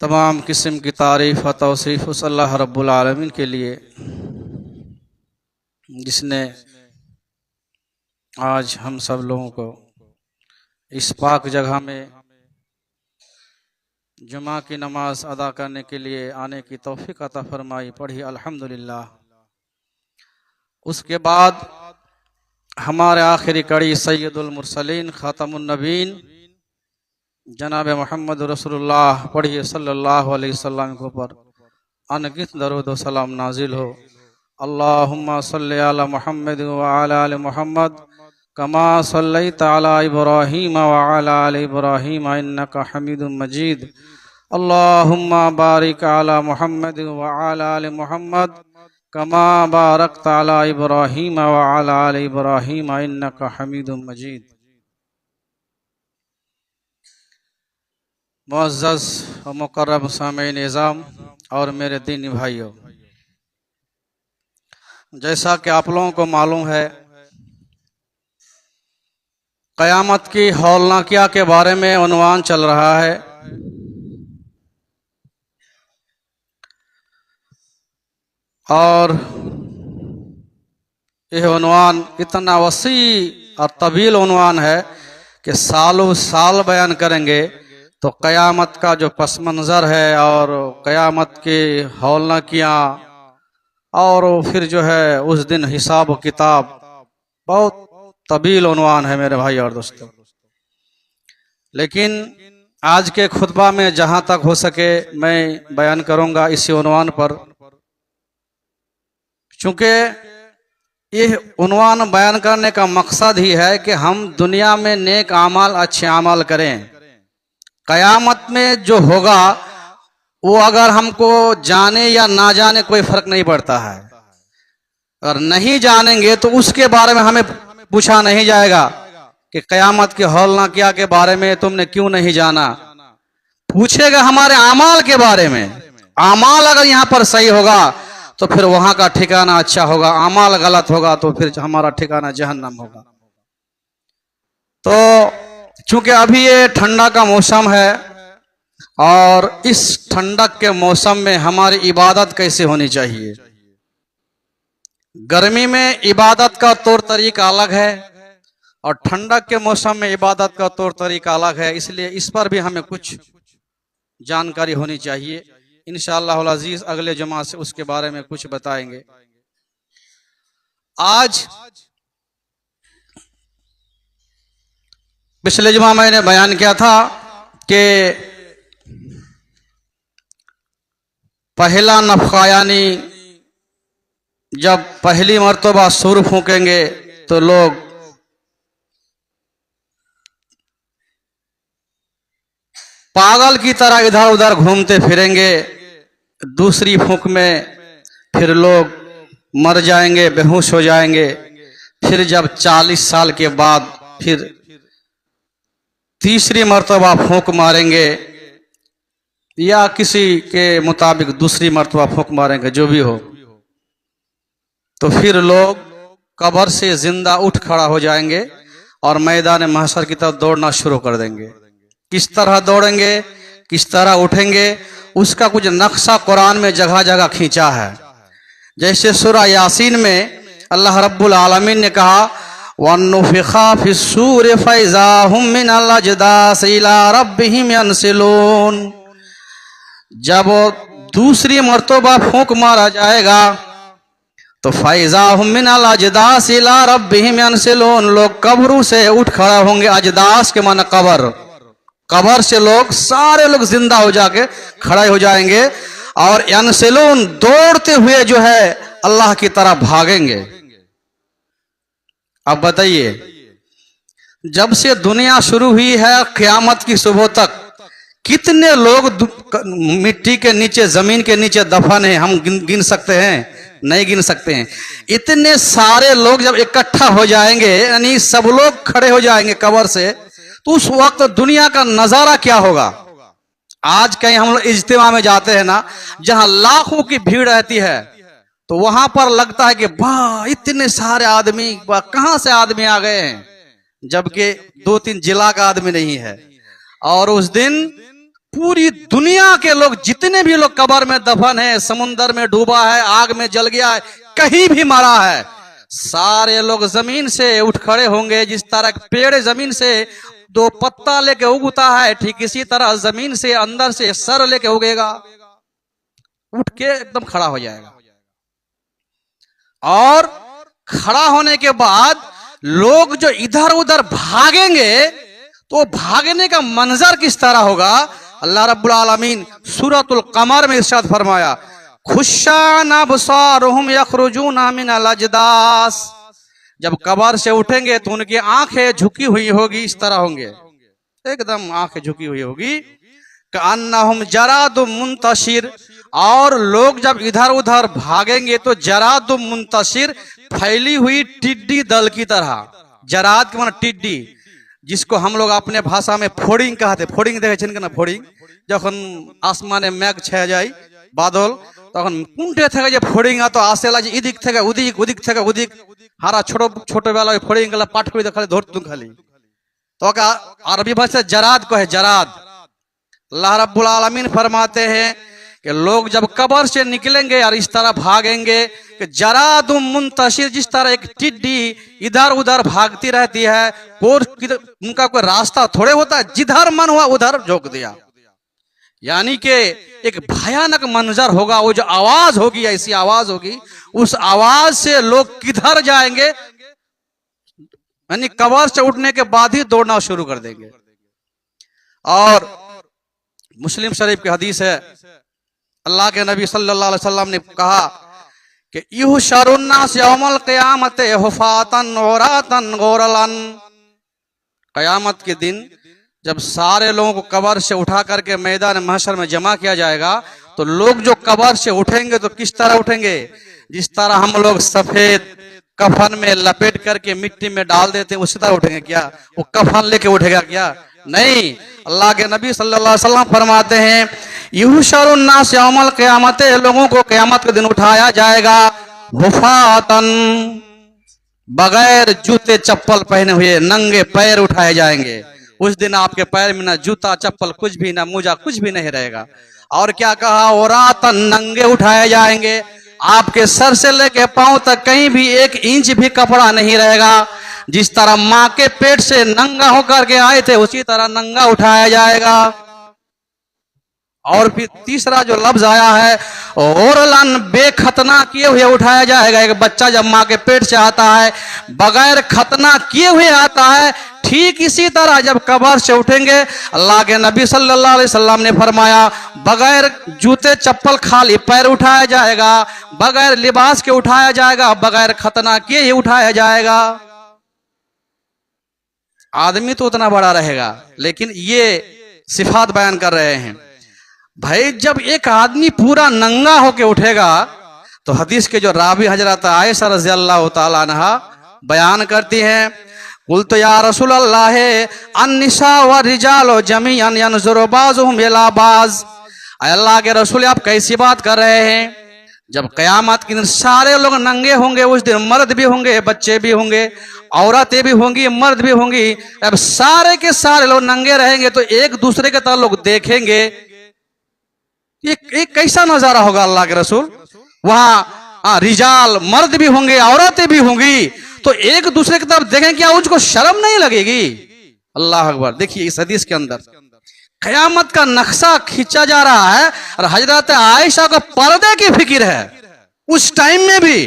तमाम किस्म की तारीफ़ व तौसीफ़ उस अल्लाह रब्बुल आलमीन के लिए जिसने आज हम सब लोगों को इस पाक जगह में जुमा की नमाज अदा करने के लिए आने की तौफीक अता फरमाई। पढ़ी अल्हम्दुलिल्लाह। उसके बाद हमारे आखिरी कड़ी सैयदुल मुरसलीन ख़ातमुन नबीन जनाब मोहम्मद रसूलुल्लाह पढ़िए सल्लल्लाहु अलैहि वसल्लम के ऊपर अनगिनत दरूद व सलाम नाजिल हो। अल्लाहुम्मा सल्लि अला मुहम्मद व अला आलि मुहम्मद कमा सल्लैता अला इब्राहीम व अला आलि इब्राहीम इन्नका हमीदुम मजीद। अल्लाहुम्मा बारिक अला मुहम्मद व अला आलि मुहम्मद कमा बारकता अला इब्राहीम व अला आलि इब्राहीम इन्नका हमीदुम मजीद। मुअज़्ज़ज़ व मुकर्रम सामीन निज़ाम और मेरे दीनी भाइयों, जैसा कि आप लोगों को मालूम है क़यामत की हौलनाकिया के बारे में उन्वान चल रहा है। और यह उन्वान इतना वसी और तवील उन्वान है कि सालों साल बयान करेंगे तो क़यामत का जो पस मंज़र है और क़यामत की हौलनाकियाँ और फिर जो है उस दिन हिसाब व किताब, बहुत तवील उन्वान है मेरे भाई और दोस्तों। लेकिन आज के खुतबा में जहाँ तक हो सके मैं बयान करूँगा इसी उन्वान पर, चूँकि यह उन्वान बयान करने का मकसद ही है कि हम दुनिया में नेक आमाल अच्छे आमाल करें। क़यामत में जो होगा वो अगर हमको जाने या ना जाने कोई फर्क नहीं पड़ता है। अगर नहीं जानेंगे तो उसके बारे में हमें पूछा नहीं जाएगा कि क़यामत की हौलनाकिया के बारे में तुमने क्यों नहीं जाना। पूछेगा हमारे आमाल के बारे में। आमाल अगर यहाँ पर सही होगा तो फिर वहां का ठिकाना अच्छा होगा, अमाल गलत होगा तो फिर हमारा ठिकाना जहन्नम होगा। तो चूंकि अभी ये ठंडा का मौसम है और इस ठंडक के मौसम में हमारी इबादत कैसे होनी चाहिए। गर्मी में इबादत का तौर तरीका अलग है और ठंडक के मौसम में इबादत का तौर तरीका अलग है, इसलिए इस पर भी हमें कुछ जानकारी होनी चाहिए। इंशाअल्लाह अज़ीज अगले जुमा से उसके बारे में कुछ बताएंगे। आज पिछले जुमा मैंने बयान किया था कि पहला नफखा यानी जब पहली मर्तबा सूर फूकेंगे तो लोग पागल की तरह इधर उधर घूमते फिरेंगे। दूसरी फूंक में फिर लोग मर जाएंगे, बेहोश हो जाएंगे। फिर जब 40 साल के बाद फिर तीसरी मर्तबा फूंक मारेंगे या किसी के मुताबिक दूसरी मर्तबा फूंक मारेंगे, जो भी हो, तो फिर लोग कब्र से जिंदा उठ खड़ा हो जाएंगे और मैदान महशर की तरफ दौड़ना शुरू कर देंगे। किस तरह दौड़ेंगे, किस तरह उठेंगे, उसका कुछ नक्शा कुरान में जगह जगह खींचा है। जैसे सूरह यासीन में अल्लाह रब्बुल आलमीन ने कहा वन्नुफ़िख़ा फ़िस्सूरि फ़इज़ा हुम मिनल अजदास इला रब्बिहिम यंसिलून। जब दूसरी मर्तबा फूंक मारा जाएगा तो फ़इज़ा हुम मिनल अजदास इला रब्बिहिम यंसिलून, लोग कब्रों से उठ खड़ा होंगे। अजदास के माने कब्र, कब्र से लोग सारे लोग जिंदा हो जाके खड़े हो जाएंगे और यंसिलून दौड़ते हुए जो है अल्लाह की तरफ भागेंगे। अब बताइए, जब से दुनिया शुरू हुई है क़यामत की सुबह तक कितने लोग मिट्टी के नीचे, जमीन के नीचे दफन है, हम गिन सकते हैं? नहीं गिन सकते हैं। इतने सारे लोग जब इकट्ठा हो जाएंगे, यानी सब लोग खड़े हो जाएंगे कब्र से, तो उस वक्त दुनिया का नजारा क्या होगा। आज कहीं हम लोग इज्तिमा में जाते हैं ना, जहां लाखों की भीड़ रहती है, तो वहां पर लगता है कि वाह इतने सारे आदमी, कहां से आदमी आ गए हैं, जबकि 2-3 जिला का आदमी नहीं है। और उस दिन पूरी दुनिया के लोग, जितने भी लोग कब्र में दफन है, समुंदर में डूबा है, आग में जल गया है, कहीं भी मरा है, सारे लोग जमीन से उठ खड़े होंगे। जिस तरह पेड़ जमीन से 2 पत्ता लेके उगता है, ठीक इसी तरह जमीन से अंदर से सर लेके उगेगा, उठ के एकदम खड़ा हो जाएगा। और खड़ा होने के बाद लोग जो इधर उधर भागेंगे, तो भागने का मंजर किस तरह होगा। अल्लाह रब्बुल आलमीन सूरतुल कमर में इरशाद फरमाया खुश्शान अबसारुहुम यखरुजूना मिनल अजदास। जब कब्र से उठेंगे तो उनकी आंखें झुकी हुई होगी, इस तरह होंगे, एकदम आंखें झुकी हुई होगी। कअन्नहुम जरादुम मुंतशिर। और लोग जब इधर उधर भागेंगे तो जरादुम मुंतशिर, फैली हुई टिड्डी दल की तरह। जराद के माने टिड्डी, जिसको हम लोग अपने भाषा में फोड़िंग कहते। फोड़िंग देखे ना, फोड़िंग যখন আসমানে মেঘ ছেয়ে যায় বাদল, তখন কুন্টে থেকে যে ফড়িং তো আসে লাগে এদিক থেকে ওদিক, ওদিক থেকে ওদিক। হারা ছোটবেলায় ফড়িং গেলা পাঠ করে খালি ধরতুম খালি, তোকে अरबी भाषा जराद कहे, जराद। अल्लाह रब्बुल आलमीन फरमाते हैं कि लोग जब कब्र से निकलेंगे और इस तरह भागेंगे कि जरादुम मुंतशिर, जिस तरह एक टिड्डी इधर उधर भागती रहती है, और उनका कोई रास्ता थोड़े होता है, जिधर मन हुआ उधर झोंक दिया। यानी कि एक भयानक मंजर होगा। वो जो आवाज होगी, ऐसी आवाज होगी, उस आवाज से लोग किधर जाएंगे, यानी कब्र से उठने के बाद ही दौड़ना शुरू कर देंगे। और मुस्लिम शरीफ की हदीस है, अल्लाह के नबी सल्लल्लाहु अलैहि वसल्लम ने कहा कि युहशरुन्नास यौमल क़ियामत हुफातन औरातन गौरलन। क़यामत के दिन जब सारे लोगों को कब्र से उठा करके मैदान महशर में जमा किया जाएगा, तो लोग जो कब्र से उठेंगे तो किस तरह उठेंगे, जिस तरह हम लोग सफेद कफन में लपेट करके मिट्टी में डाल देते हैं, उसी तरह उठेंगे। क्या वो कफन लेके उठेगा क्या? नहीं, अल्लाह के नबी सल्लल्लाहु अलैहि वसल्लम फरमाते हैं युहशरुन नास यौमल क़यामत, लोगों को क़यामत के दिन उठाया जाएगा हुफातन, बगैर जूते चप्पल पहने हुए नंगे पैर उठाए जाएंगे। उस दिन आपके पैर में ना जूता चप्पल कुछ भी, ना मोजा कुछ भी नहीं रहेगा। और क्या कहा, औरातन, नंगे उठाए जाएंगे, आपके सर से लेके पांव तक कहीं भी 1 इंच भी कपड़ा नहीं रहेगा। जिस तरह मां के पेट से नंगा होकर के आए थे उसी तरह नंगा उठाया जाएगा। और फिर तीसरा जो लफ्ज आया है औरलन, बेखतना किए हुए उठाया जाएगा। एक बच्चा जब मां के पेट से आता है बगैर खतना किए हुए आता है, ठीक इसी तरह जब कब्र से उठेंगे अल्लाह के नबी सल्लल्लाहु अलैहि वसल्लम ने फरमाया बगैर जूते चप्पल खाली पैर उठाया जाएगा, बगैर लिबास के उठाया जाएगा, बगैर खतना किए ही उठाया जाएगा। आदमी तो उतना बड़ा रहेगा, लेकिन ये सिफात बयान कर रहे हैं। भाई जब एक आदमी पूरा नंगा होके उठेगा तो हदीस के जो रावी हजरत आयशा रज़ी अल्लाह ताला अन्हा बयान करती हैं, कुल तो या रसूल अल्लाह अन्निसा व रिजाल जमीअन यनजुरु बाज़ुहुम इला बाज़, अल्लाह के रसूल आप कैसी बात कर रहे हैं? जब कयामत के दिन सारे लोग नंगे होंगे, उस दिन मर्द भी होंगे, बच्चे भी होंगे, औरतें भी होंगी, मर्द भी होंगी, अब सारे के सारे लोग नंगे रहेंगे तो एक दूसरे के तरफ लोग देखेंगे। ये कैसा नजारा होगा अल्लाह के रसूल? वहां रिजाल मर्द भी होंगे, औरतें भी होंगी, तो एक दूसरे की तरफ देखें, क्या उसको शर्म नहीं लगेगी? अल्लाह अकबर। देखिए इस हदीस के अंदर कयामत का नक्शा खींचा जा रहा है और हजरत आयशा को पर्दे की फिक्र है। उस टाइम में भी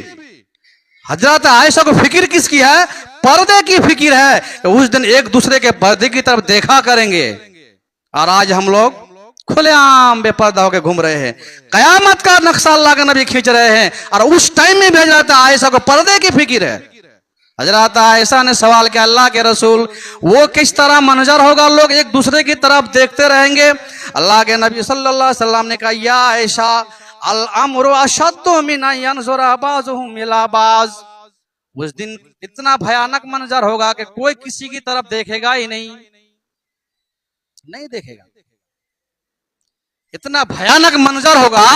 हजरत आयशा को फिक्र किसकी है? पर्दे की फिक्र है। तो उस दिन एक दूसरे के पर्दे की तरफ देखा करेंगे। और आज हम लोग खुलेआम बेपर्दा होकर घूम रहे हैं। कयामत का नक्शा अल्लाह के नबी खींच रहे हैं और उस टाइम में भी हजरत आयशा को पर्दे की फिक्र है। हजरत आयशा ने सवाल किया, अल्लाह के रसूल वो किस तरह मंजर होगा? लोग एक दूसरे की तरफ देखते रहेंगे। अल्लाह के नबी सल्लल्लाहु अलैहि वसल्लम ने कहा, या आयशा अल अम्रु अशद्दु मिन अन यनजुरा बाज़ुहुम इला बाज़, उस दिन इतना भयानक मंजर होगा कि कोई किसी की तरफ देखेगा ही नहीं देखेगा। इतना भयानक मंजर होगा,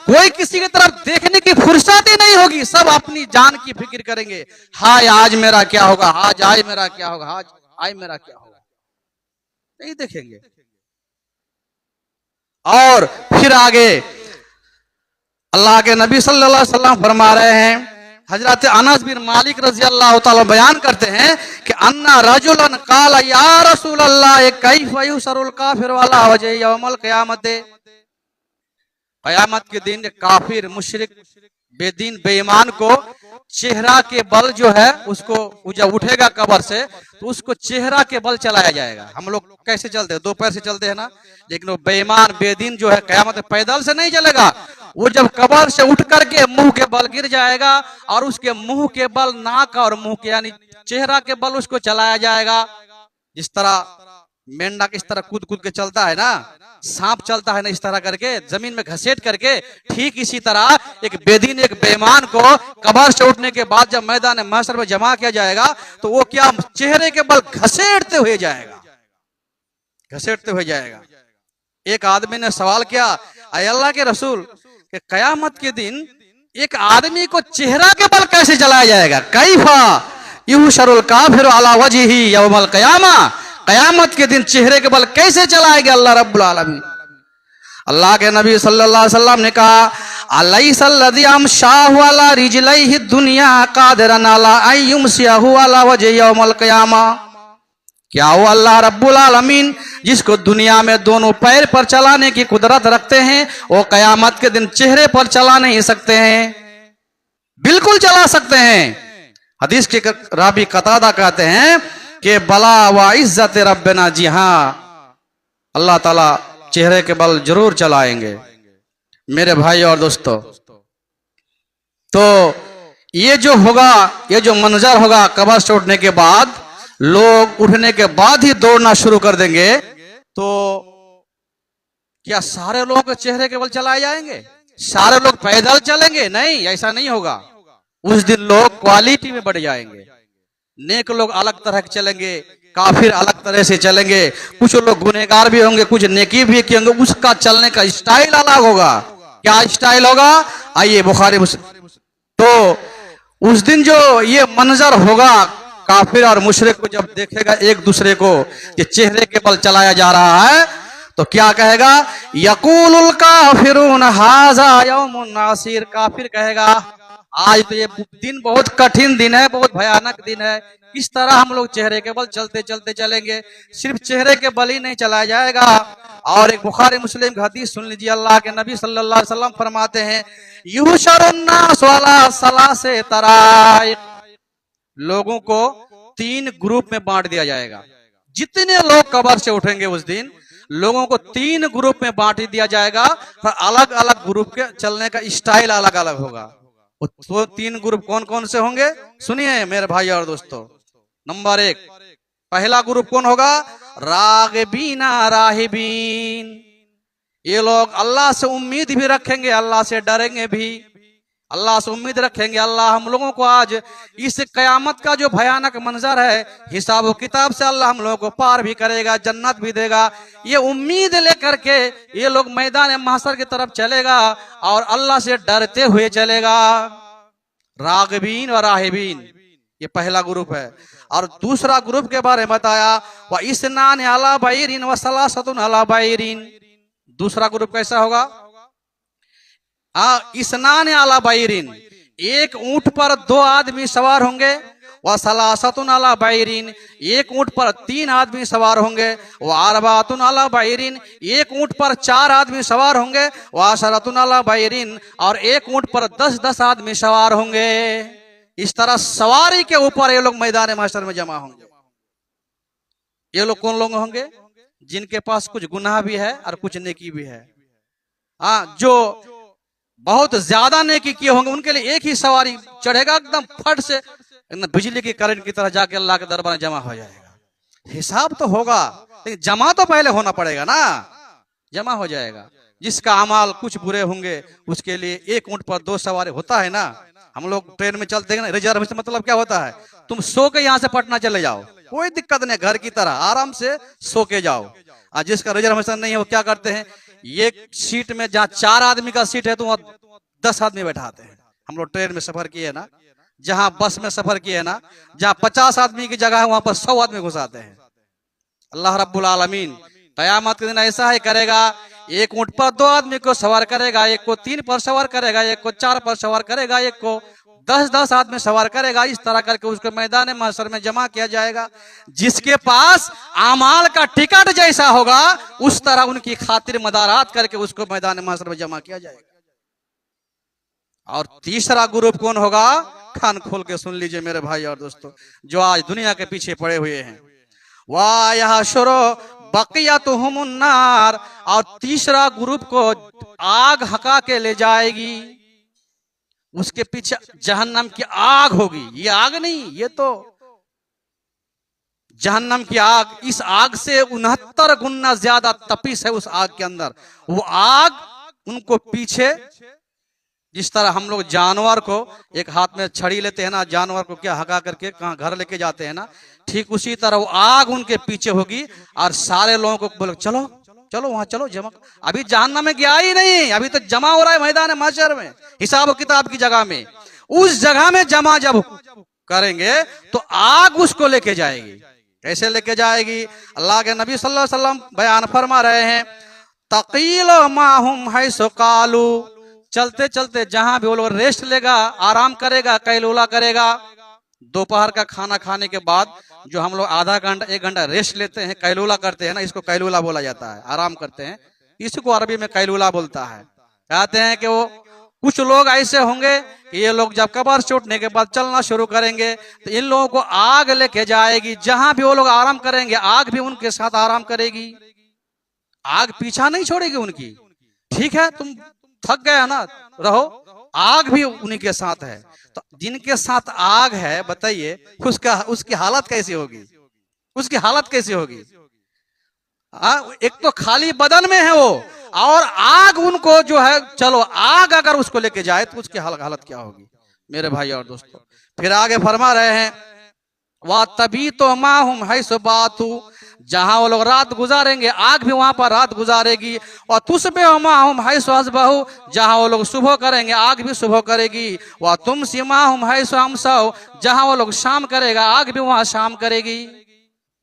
कोई किसी की तरफ देखने की फुर्सत ही नहीं होगी। सब अपनी जान की फिक्र करेंगे, हाय आज मेरा क्या होगा, आज मेरा क्या होगा, आज मेरा क्या होगा, नहीं देखेंगे। और फिर आगे अल्लाह के नबी सल्लल्लाहु अलैहि वसल्लम फरमा रहे हैं, हजरत अनस बिन मालिक रजी अल्लाह तआला बयान करते हैं कि अन्ना रजुलन काला या रसूल अल्लाह कैफ युसरुल काफिर वाला वजह यौमल क़यामत, कयामत के दिन काफिर मुशरिक बेदीन बेईमान को चेहरा के बल जो है उसको जब उठेगा कब्र से तो उसको चेहरा के बल चलाया जाएगा। हम लोग कैसे चलते हैं? 2 पैर से चलते हैं ना, लेकिन वो बेईमान बेदीन जो है कयामत में पैदल से नहीं चलेगा। वो जब कब्र से उठ करके मुंह के बल गिर जाएगा और उसके मुंह के बल नाक और मुंह के यानी चेहरा के बल उसको चलाया जाएगा। जिस तरह मेंढक इस तरह कूद कूद के चलता है ना, सांप चलता है ना, इस तरह करके जमीन में घसीट करके, ठीक इसी तरह एक बेदीन एक बेईमान को कब्र से उठने के बाद जब मैदान महशर में जमा किया जाएगा तो वो क्या चेहरे के बल घसीटते हुए जाएगा। एक आदमी ने सवाल किया, अल्लाह के रसूल कि कयामत के दिन एक आदमी को चेहरा के बल कैसे चलाया जाएगा? कैफा युहशरुल काफिर अला वजहिही यौमल क़यामा, कयामत के दिन चेहरे के बल कैसे चलाएगा अल्लाह रब्बुल आलमीन? अल्लाह के नबी सल्लल्लाहु अलैहि वसल्लम ने कहा, अलैसल्लज़ी अमशाहु अला रिजलैहि दुनिया कादिरन अला अन युमसियहु अला वजहि यौमल क़यामा, क्या वो अल्लाह रब्बुल आलमीन जिसको दुनिया में दोनों पैर पर चलाने की कुदरत रखते हैं, वो कयामत के दिन चेहरे पर चला नहीं सकते हैं? बिल्कुल चला सकते हैं। हदीस के रावी कतादा कहते हैं कि बला व इज्जत रब्बना, जी हाँ अल्लाह ताला चेहरे के बल जरूर चलाएंगे। मेरे भाई और दोस्तों, तो ये जो होगा, ये जो मंजर होगा कब्र से उठने के बाद, लोग उठने के बाद ही दौड़ना शुरू कर देंगे, तो क्या सारे लोगों के चेहरे के बल चलाए जाएंगे? सारे लोग पैदल चलेंगे? नहीं, ऐसा नहीं होगा। उस दिन लोग क्वालिटी में बढ़ जाएंगे। नेक लोग अलग तरह के चलेंगे, काफिर अलग तरह से चलेंगे, कुछ लोग गुनहगार भी होंगे, कुछ नेकी भी किए होंगे, उसका चलने का स्टाइल अलग होगा। क्या स्टाइल होगा? आइए बुखारी मुस्लिम। तो उस दिन जो ये मंजर होगा, काफिर और मुशरिक को जब देखेगा एक दूसरे को कि चेहरे के बल चलाया जा रहा है, तो क्या कहेगा? यकूलुल काफिरून हाजा यौमुन नासिर। काफिर कहेगा आज तो ये दिन बहुत कठिन दिन है, बहुत भयानक दिन है। किस तरह हम लोग चेहरे के बल चलते चलते चलेंगे? सिर्फ चेहरे के बल ही नहीं चलाया जाएगा। और एक बुखारी मुस्लिम की हदीस सुन लीजिए, अल्लाह के नबी सल्लल्लाहु अलैहि वसल्लम फरमाते हैं, युहशरुन्नास अला सलासे तराइक। लोगों को 3 ग्रुप में बांट दिया जाएगा। जितने लोग कब्र से उठेंगे उस दिन, लोगों को 3 ग्रुप में बांट दिया जाएगा। और अलग अलग ग्रुप के चलने का स्टाइल अलग अलग होगा। वो 3 ग्रुप कौन कौन से होंगे? सुनिए मेरे भाई और दोस्तों। नंबर 1, पहला ग्रुप कौन होगा? रागिबीना राहिबीन। ये लोग अल्लाह से उम्मीद भी रखेंगे, अल्लाह से डरेंगे भी। अल्लाह से उम्मीद रखेंगे, अल्लाह हम लोगों को आज इस कयामत का जो भयानक मंजर है, हिसाब व किताब से अल्लाह हम लोगों को पार भी करेगा, जन्नत भी देगा। ये उम्मीद लेकर के ये लोग मैदान महशर की तरफ चलेगा और अल्लाह से डरते हुए चलेगा। रागिबीन और राहिबीन, ये पहला ग्रुप है। और दूसरा ग्रुप के बारे में बताया, वह इसनान अला बैरिन व सलासतुन अला बैरिन। दूसरा ग्रुप कैसा होगा? इसनान अला बैरिन, एक ऊंट पर 2 आदमी सवार होंगे। वह सलासतुन अला बैरिन, एक ऊंट पर 3 आदमी सवार होंगे। वह अरबातुन अला बैरिन, एक ऊंट पर 4 आदमी सवार होंगे। वह अशरतुन अला बैरिन, और एक ऊंट पर 10-10 आदमी सवार होंगे। इस तरह सवारी के ऊपर ये लोग मैदान महशर में जमा होंगे। ये लोग कौन लोग होंगे? जिनके पास कुछ गुनाह भी है और कुछ नेकी भी है। जो बहुत ज्यादा नेकी किए होंगे उनके लिए एक ही सवारी चढ़ेगा, एकदम फट से एकदम बिजली की करंट की तरह जाके अल्लाह के दरबार में जमा हो जाएगा। हिसाब तो होगा, लेकिन जमा तो पहले होना पड़ेगा ना। जमा हो जाएगा। जिसका अमाल कुछ बुरे होंगे उसके लिए एक ऊंट पर 2 सवारी होता है ना। हम लोग ट्रेन में चलते हैं ना, रिजर्वेशन मतलब क्या होता है? तुम सो के यहाँ से पटना चले जाओ, कोई दिक्कत नहीं, घर की तरह आराम से सो के जाओ। जिसका रिजर्वेशन नहीं है वो क्या करते हैं? एक सीट में जहाँ 4 आदमी का सीट है तो वहाँ 10 आदमी बैठाते हैं। हम लोग ट्रेन में सफर किए ना, जहाँ बस में सफर किए ना, जहाँ 50 आदमी की जगह है वहां पर 100 आदमी घुसाते हैं। अल्लाह रब्बुल आलमीन कयामत के दिन ऐसा ही करेगा। एक ऊंट पर 2 आदमी को सवार करेगा, एक को 3 पर सवार करेगा, एक को 4 पर सवार करेगा, एक को 10-10 आदमी सवार करेगा। इस तरह करके उसको मैदान महशर में जमा किया जाएगा। जिसके पास अमाल का टिकट जैसा होगा उस तरह उनकी खातिर मदारात करके उसको मैदान महशर में जमा किया जाएगा। और तीसरा ग्रुप कौन होगा? कान खोल के सुन लीजिए मेरे भाई और दोस्तों, जो आज दुनिया के पीछे पड़े हुए हैं। वाह यह शुरू बकियतुहुमुन नार, और तीसरा ग्रुप को आग हका के ले जाएगी। उसके पीछे जहन्नम की आग होगी। ये आग नहीं, ये तो जहन्नम की आग। इस आग से 69 गुना ज्यादा तपिश है उस आग के अंदर। वो आग उनको पीछे, जिस तरह हम लोग जानवर को एक हाथ में छड़ी लेते हैं ना, जानवर को क्या हका करके कहाँ घर लेके जाते हैं ना, ठीक उसी तरह वो आग उनके पीछे होगी। और सारे लोगों को बोलो चलो चलो वहां चलो जमा। अभी जहन्नम में गया ही नहीं, अभी तो जमा हो रहा है मैदान महशर में, हिसाब किताब की जगह में। उस जगह में जमा जब करेंगे तो आग उसको लेके जाएगी। कैसे लेके जाएगी? अल्लाह के नबी सल्लल्लाहु अलैहि वसल्लम बयान फरमा रहे हैं, तकील माहुम है सो कालू। चलते चलते जहां भी वो लोग रेस्ट लेगा, आराम करेगा, कैलूला करेगा। दोपहर का खाना खाने के बाद जो हम लोग आधा घंटा 1 घंटा रेस्ट लेते हैं, कैलूला करते हैं ना, इसको कैलूला बोला जाता है, आराम करते हैं। इसको अरबी में कैलूला बोलता है। कहते हैं कि वो कुछ लोग ऐसे होंगे कि ये लोग जब कब्र से उठने के बाद चलना शुरू करेंगे तो इन लोगों को आग लेके जाएगी। जहां भी वो लोग आराम करेंगे आग भी उनके साथ आराम करेगी। आग पीछा नहीं छोड़ेगी उनकी। ठीक है, तुम थक गया ना, रहो, आग भी उन्हीं के साथ है। तो जिनके साथ आग है, बताइए उसकी हालत कैसी होगी? उसकी हालत कैसी होगी? एक तो खाली बदन में है वो, और आग उनको जो है, चलो आग अगर उसको लेके जाए तो उसकी हालत क्या होगी मेरे भाई और दोस्तों? फिर आगे फरमा रहे हैं, वह तभी तो माहुम है सुबातु, जहां वो लोग रात गुजारेंगे आग भी वहां पर रात गुजारेगी। और तुसबे माहुम है सुअज़बहु, जहां वो लोग सुबह करेंगे आग भी सुबह करेगी। वह तुम सिमाहुम है सुअमसहु, जहां वो लोग शाम करेगा आग भी वहां शाम करेगी।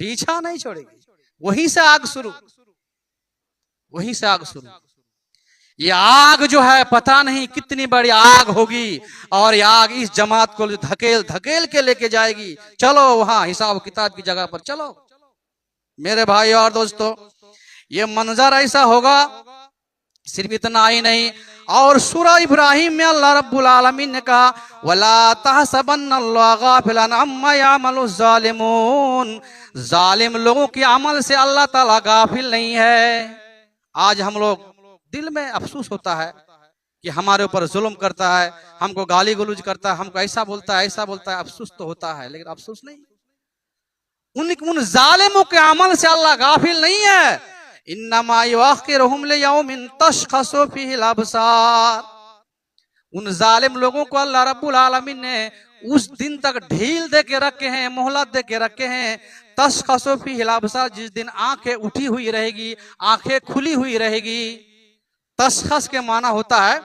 पीछा नहीं छोड़ेगी, वहीं से आग शुरू, वहीं से आग शुरू। ये आग जो है पता नहीं कितनी बड़ी आग होगी, और ये आग इस जमात को धकेल धकेल के लेके जाएगी। चलो वहां हिसाब किताब की जगह पर चलो। मेरे भाई और दोस्तों, ये मंजर ऐसा होगा। सिर्फ इतना ही नहीं, और सूरह इब्राहिम में अल्लाह रब्बुल आलमीन ने कहा, वला तहसबन्नल्लाह गाफिलन अम्मा यामलुज़ ज़ालिमून, जालिम लोगों के अमल से अल्लाह ताला गाफिल नहीं है। आज हम लोग दिल में अफसोस होता है कि हमारे ऊपर जुल्म करता है, हमको गाली गलौज करता है, हमको ऐसा बोलता है ऐसा बोलता है। अफसोस तो होता है, लेकिन अफसोस नहीं, उन जालिमों के अमल से अल्लाह गाफिल नहीं है। इन्नमा युअख्खिरुहुम लियौमिन तशखसु फीहिल अबसार, उन जालिम लोगों को अल्लाह रब्बुल आलमीन ने उस दिन तक ढील दे के रखे हैं, मोहलत दे के रखे हैं। तशखसु फीहिल अबसार, जिस दिन आंखें उठी हुई रहेगी, आंखें खुली हुई रहेगी। तशखस के माना होता है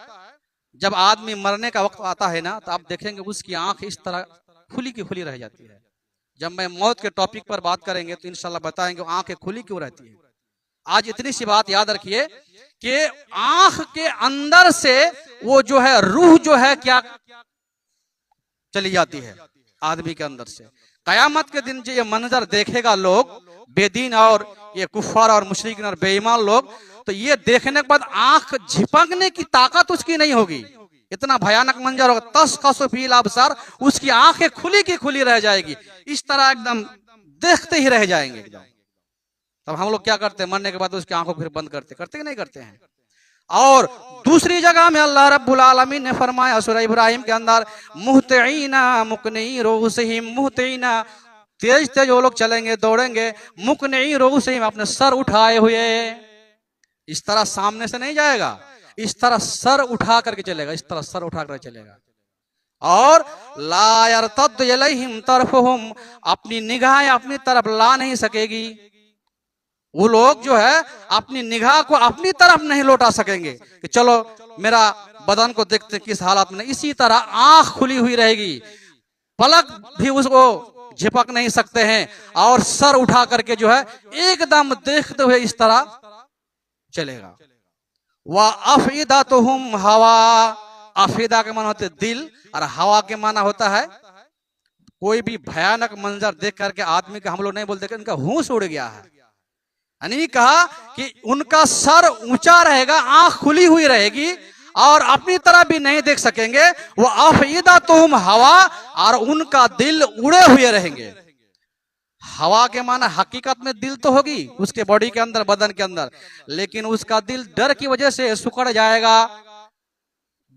जब आदमी मरने का वक्त आता है ना, तो आप देखेंगे उसकी आंख इस तरह खुली की खुली रह जाती है। जब मैं मौत के टॉपिक पर बात करेंगे तो इंशाल्लाह बताएंगे आंखें खुली क्यों रहती है। आज इतनी सी बात याद रखिए कि आंख के अंदर से वो जो है रूह जो है क्या चली जाती है आदमी के अंदर से। कयामत के दिन जो ये मंजर देखेगा लोग, बेदीन और ये कुफार और मुशरिकीन और बेईमान लोग, तो ये देखने के बाद आंख झिपकने की ताकत उसकी नहीं होगी। इतना भयानक मंजर होगा। तशखसु फीहिल अबसार, उसकी आंखें खुली की खुली रह जाएगी, इस तरह एकदम देखते ही रह जाएंगे एकदम। तब हम लोग क्या करते हैं, मरने के बाद उसकी आंखों को फिर बंद करते कि नहीं करते हैं। और दूसरी जगह में अल्लाह रब्बुल आलमीन ने फरमाया सूरह इब्राहिम के अंदर, मुहतिईना मुकनी रुऊसिहिम, मुहतिईना तेज तेज वो लोग चलेंगे दौड़ेंगे, मुकनी रुऊसिहिम अपने सर उठाए हुए। इस तरह सामने से नहीं जाएगा, इस तरह सर उठा करके चलेगा, इस तरह सर उठा कर चलेगा। और ला यरतद इलैहिम तरफुहुम, अपनी निगाहें अपनी तरफ ला नहीं सकेगी। वो लोग जो है अपनी निगाह को अपनी तरफ नहीं लौटा सकेंगे कि चलो मेरा बदन को देखते किस हालत में। इसी तरह आंख खुली हुई रहेगी, पलक भी उसको झिपक नहीं सकते हैं, और सर उठा करके जो है एकदम देखते हुए इस तरह चलेगा। वह अफीदातुहुम हवा, अफीदा के माना होते दिल, और हवा के माना होता है कोई भी भयानक मंजर देख करके आदमी का, हम लोग नहीं बोलते कि उनका होश उड़ गया है, यानी कहा कि उनका सर ऊंचा रहेगा, आंख खुली हुई रहेगी, और अपनी तरफ भी नहीं देख सकेंगे। वो अफईदातुहुम हवा, और उनका दिल उड़े हुए रहेंगे। हवा के माना हकीकत में दिल तो होगी उसके बॉडी के अंदर, बदन के अंदर, लेकिन उसका दिल डर की वजह से सुकड़ जाएगा,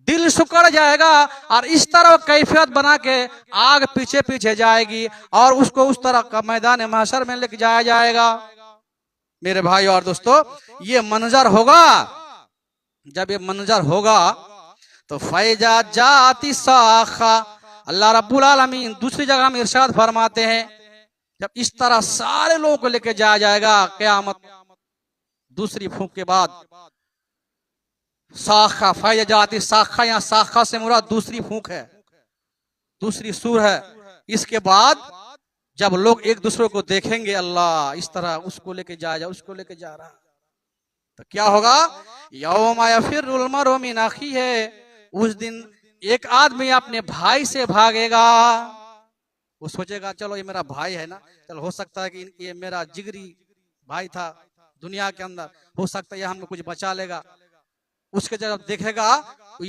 दिल सुकड़ जाएगा, और इस तरह कैफियत बना के आग पीछे पीछे जाएगी, और उसको उस तरह का मैदान महशर में लेके जाया जाएगा। मेरे भाई और दोस्तों, ये मंजर होगा। जब ये मंजर होगा तो फैजा जाती साखा, अल्लाह रब्बुल आलमीन दूसरी जगह में इरशाद फरमाते हैं, जब इस तरह सारे लोगों को लेके जाया जाएगा क़यामत दूसरी फूंक के बाद, साखा फैजा जाती साखा, या साखा से मुराद दूसरी फूंक है, दूसरी सूर है। इसके बाद जब लोग एक दूसरे को देखेंगे, अल्लाह इस तरह उसको लेके जा उसको लेके जा रहा, तो क्या होगा, यौमा यफिरुल मरउ मिन अखीही, उस दिन एक आदमी अपने भाई से भागेगा। वो सोचेगा चलो ये मेरा भाई है ना, चलो हो सकता है कि ये मेरा जिगरी भाई था दुनिया के अंदर, हो सकता है ये हमको कुछ बचा लेगा। उसके जब देखेगा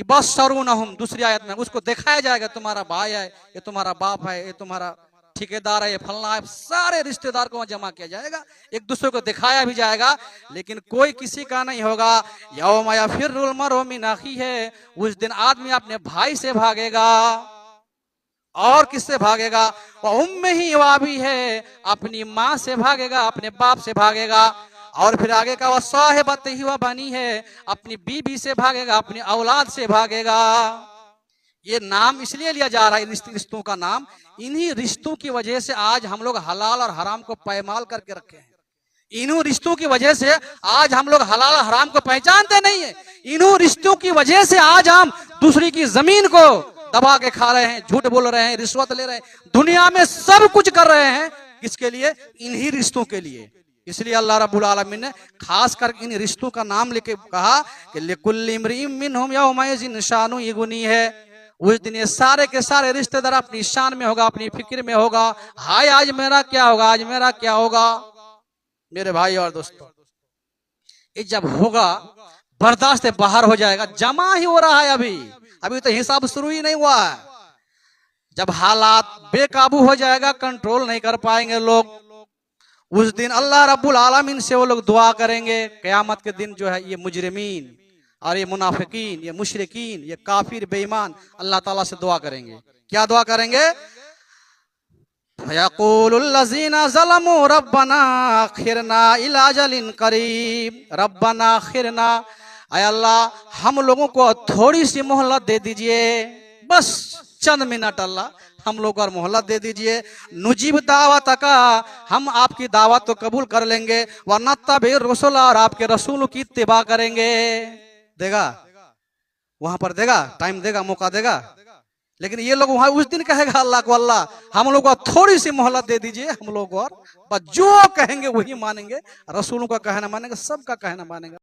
बस्सरूनहुम, दूसरी आयत में उसको दिखाया जाएगा तुम्हारा भाई है, ये तुम्हारा बाप है, ये तुम्हारा ठेकेदार है, ये फलना है, सारे रिश्तेदार को जमा किया जाएगा, एक दूसरे को दिखाया भी जाएगा, लेकिन कोई किसी का नहीं होगा। यौमा यफिरुल मरउ मिन अखीही, उस दिन आदमी अपने भाई से भागेगा, और किससे भागेगा, वह उम्मिही व अबीही, अपनी माँ से भागेगा, अपने बाप से भागेगा, और फिर आगे का वह साहिबतिही व बनीही, अपनी बीबी से भागेगा, अपनी औलाद से भागेगा। ये नाम इसलिए लिया जा रहा है रिश्तों का नाम, इन्हीं रिश्तों की वजह से आज हम लोग हलाल और हराम को पैमाल करके रखे हैं। इन्हीं रिश्तों की वजह से आज हम लोग हलाल और हराम को पहचानते नहीं है। इन्हीं रिश्तों की वजह से आज हम दूसरी की जमीन को दबा के खा रहे हैं, झूठ बोल रहे हैं, रिश्वत ले रहे हैं, दुनिया में सब कुछ कर रहे हैं। किसके लिए? इन्हीं रिश्तों के लिए। इसलिए अल्लाह रब्बुल आलमीन ने खास कर इन रिश्तों का नाम लेके कहा कि लिकुल्लि इम्रिइम मिनहुम यौमइज़िन शानु युगनी है। उस दिन ये सारे के सारे रिश्तेदार अपनी शान में होगा, अपनी फिक्र में होगा, हाय आज मेरा क्या होगा, आज मेरा क्या होगा। मेरे भाई और दोस्तों, ये जब होगा बर्दाश्त से बाहर हो जाएगा। जमा ही हो रहा है, अभी तो हिसाब शुरू ही नहीं हुआ है। जब हालात बेकाबू हो जाएगा, कंट्रोल नहीं कर पाएंगे लोग, उस दिन अल्लाह रब्बुल आलमीन से वो लोग दुआ करेंगे। क़यामत के दिन जो है ये मुजरिमीन और ये मुनाफिकीन, ये मुशरिकीन, ये काफिर बेईमान अल्लाह ताला से दुआ करेंगे। क्या दुआ करेंगे? फयक़ूलुल्लज़ीना ज़लमू रब्बना आखिरना इला अजलिन करीब, रब्बना आखिरना, ऐ अल्लाह हम लोगों को थोड़ी सी मोहलत दे दीजिए, बस चंद मिनट अल्लाह हम लोग और मोहलत दे दीजिए। नुजीब दावत का, हम आपकी दावत को कबूल कर लेंगे, व नत्तबि रसूल, और आपके रसूल की इत्तिबा करेंगे। देगा वहां पर, देगा टाइम देगा, मौका देगा। लेकिन ये लोग वहां उस दिन कहेगा अल्लाह को, अल्लाह हम लोग को थोड़ी सी मोहलत दे दीजिए, हम लोग और बस जो कहेंगे वही मानेंगे, रसूलों का कहना मानेंगे, सबका कहना मानेंगे।